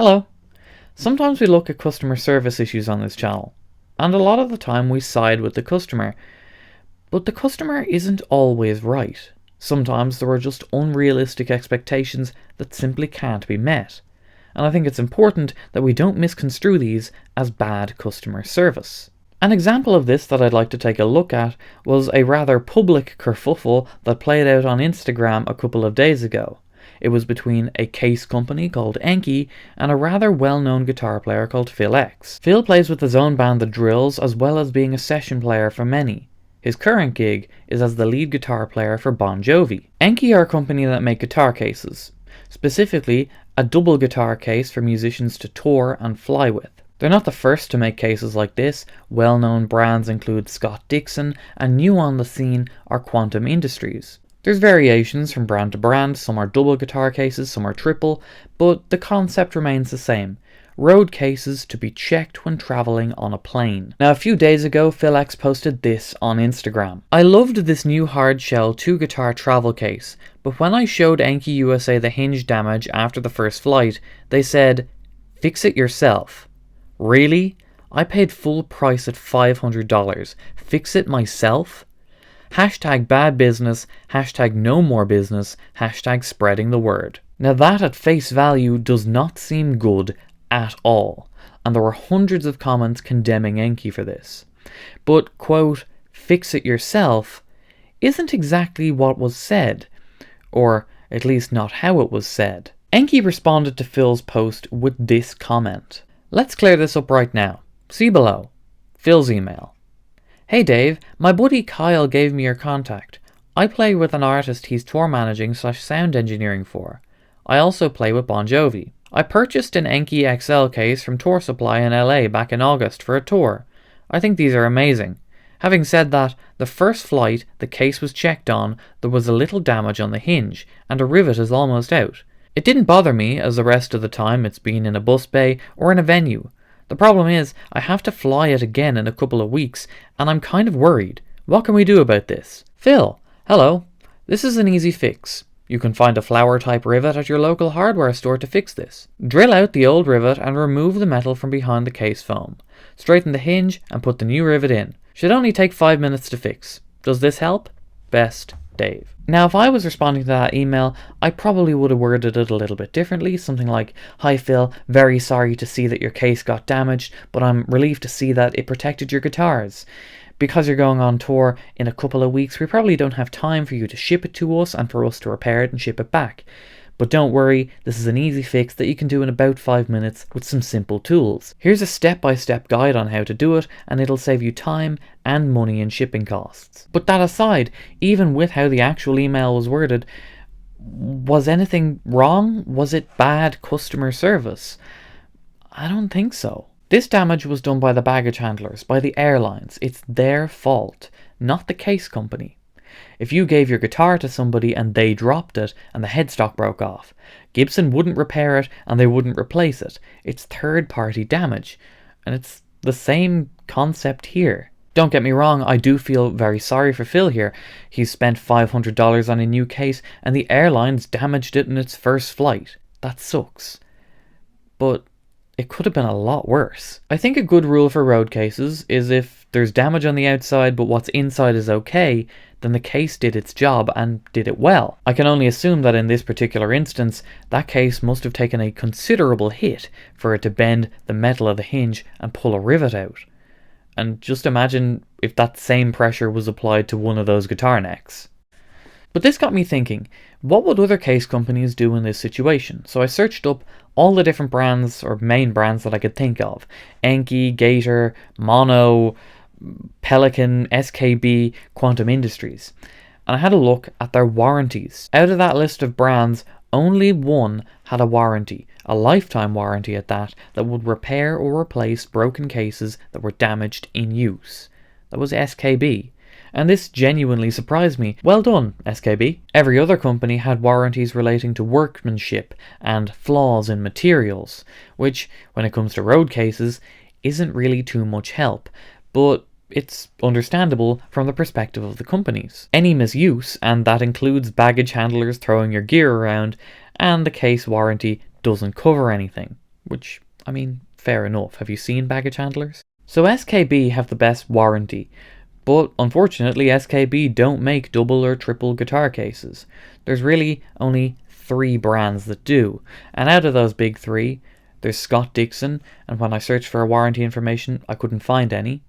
Hello. Sometimes we look at customer service issues on this channel, and a lot of the time we side with the customer. But the customer isn't always right. Sometimes there are just unrealistic expectations that simply can't be met. And I think it's important that we don't misconstrue these as bad customer service. An example of this that I'd like to take a look at was a rather public kerfuffle that played out on Instagram a couple of days ago. It was between a case company called ENKI and a rather well-known guitar player called Phil X. Phil plays with his own band The Drills as well as being a session player for many. His current gig is as the lead guitar player for Bon Jovi. ENKI are a company that make guitar cases, specifically a double guitar case for musicians to tour and fly with. They're not the first to make cases like this. Well-known brands include Scott Dixon, and new on the scene are Quantum Industries. There's variations from brand to brand. Some are double guitar cases, some are triple, but the concept remains the same. Road cases to be checked when travelling on a plane. Now, a few days ago, Phil X posted this on Instagram. I loved this new hard shell 2-guitar travel case, but when I showed ENKI USA the hinge damage after the first flight, they said, "Fix it yourself." Really? I paid full price at $500. Fix it myself? Hashtag bad business, hashtag no more business, hashtag spreading the word. Now that at face value does not seem good at all, and there were hundreds of comments condemning ENKI for this. But, quote, "fix it yourself" isn't exactly what was said, or at least not how it was said. ENKI responded to Phil's post with this comment. Let's clear this up right now. See below. Phil's email. Hey Dave, my buddy Kyle gave me your contact. I play with an artist he's tour managing / sound engineering for. I also play with Bon Jovi. I purchased an ENKI XL case from Tour Supply in LA back in August for a tour. I think these are amazing. Having said that, the first flight the case was checked on, there was a little damage on the hinge, and a rivet is almost out. It didn't bother me, as the rest of the time it's been in a bus bay or in a venue. The problem is, I have to fly it again in a couple of weeks, and I'm kind of worried. What can we do about this? Phil, hello. This is an easy fix. You can find a flower-type rivet at your local hardware store to fix this. Drill out the old rivet and remove the metal from behind the case foam. Straighten the hinge and put the new rivet in. Should only take 5 minutes to fix. Does this help? Best, Dave. Now, if I was responding to that email, I probably would have worded it a little bit differently. Something like, "Hi Phil, very sorry to see that your case got damaged, but I'm relieved to see that it protected your guitars. Because you're going on tour in a couple of weeks, we probably don't have time for you to ship it to us and for us to repair it and ship it back. But don't worry, this is an easy fix that you can do in about 5 minutes with some simple tools. Here's a step-by-step guide on how to do it, and it'll save you time and money in shipping costs." But that aside, even with how the actual email was worded, was anything wrong? Was it bad customer service? I don't think so. This damage was done by the baggage handlers, by the airlines. It's their fault, not the case company. If you gave your guitar to somebody and they dropped it and the headstock broke off, Gibson wouldn't repair it and they wouldn't replace it. It's third-party damage, and it's the same concept here. Don't get me wrong, I do feel very sorry for Phil here. He's spent $500 on a new case and the airlines damaged it in its first flight. That sucks. But it could have been a lot worse. I think a good rule for road cases is if there's damage on the outside but what's inside is okay, then the case did its job and did it well. I can only assume that in this particular instance, that case must have taken a considerable hit for it to bend the metal of the hinge and pull a rivet out. And just imagine if that same pressure was applied to one of those guitar necks. But this got me thinking, what would other case companies do in this situation? So I searched up all the different brands or main brands that I could think of. ENKI, Gator, Mono, Pelican, SKB, Quantum Industries. And I had a look at their warranties. Out of that list of brands, only one had a warranty, a lifetime warranty at that would repair or replace broken cases that were damaged in use. That was SKB. And this genuinely surprised me. Well done, SKB. Every other company had warranties relating to workmanship and flaws in materials, which, when it comes to road cases, isn't really too much help, but it's understandable from the perspective of the companies. Any misuse, and that includes baggage handlers throwing your gear around, and the case warranty doesn't cover anything, which, I mean, fair enough. Have you seen baggage handlers? So SKB have the best warranty, but unfortunately SKB don't make double or triple guitar cases. There's really only 3 brands that do, and out of those big 3, there's Scott Dixon, and when I searched for warranty information I couldn't find any.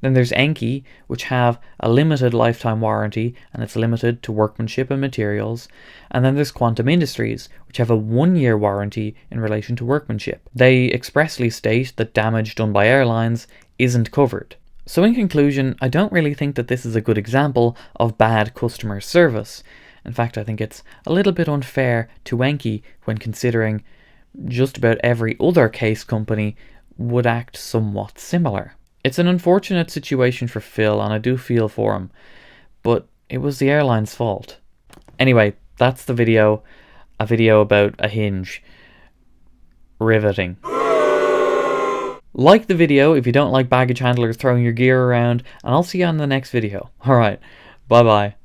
Then there's ENKI, which have a limited lifetime warranty, and it's limited to workmanship and materials. And then there's Quantum Industries, which have a 1-year warranty in relation to workmanship. They expressly state that damage done by airlines isn't covered. So in conclusion, I don't really think that this is a good example of bad customer service. In fact, I think it's a little bit unfair to ENKI when considering just about every other case company would act somewhat similar. It's an unfortunate situation for Phil, and I do feel for him, but it was the airline's fault. Anyway, that's the video. A video about a hinge. Riveting. Like the video if you don't like baggage handlers throwing your gear around, and I'll see you on the next video. Alright, bye bye.